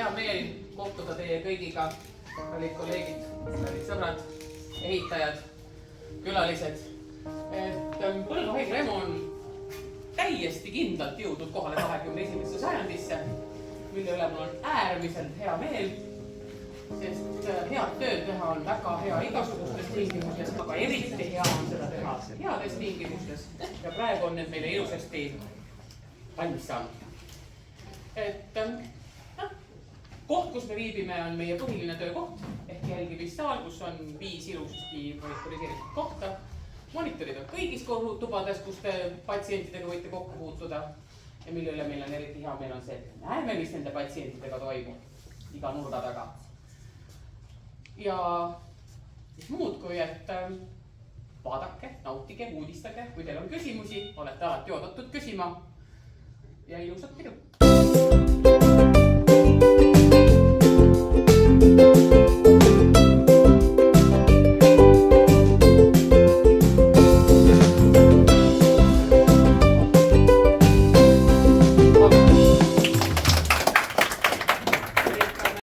hea meel kohtuda teie kõigiga, kallid kolleegid, kallid sõbrad, ehitajad, külalised. Põlva haigla EMO on täiesti kindlalt jõudnud kohale 21. sajandisse, mille üle mul on äärmiselt hea meel, sest head tööd teha on väga hea igasugustes tingimustes, aga eriti hea on seda teha heades tingimustes ja praegu on need meile ilusasti valmis saanud. Koht, kus me viibime, on meie põhiline töökoht ehk jälgimissaal, kus on 5 ilusasti monitoriseeritud kohta. Monitorid on kõigis tubades, kus te patsientidega võite kokku puutuda ja mille üle meil on eriti hea meel on see, et näeme, mis nende patsientidega toimub iga nurga taga. Ja siis muud kui, et vaadake, nautige, uudistage, kui teil on küsimusi, olete alati oodatud küsima ja ilusat pidu!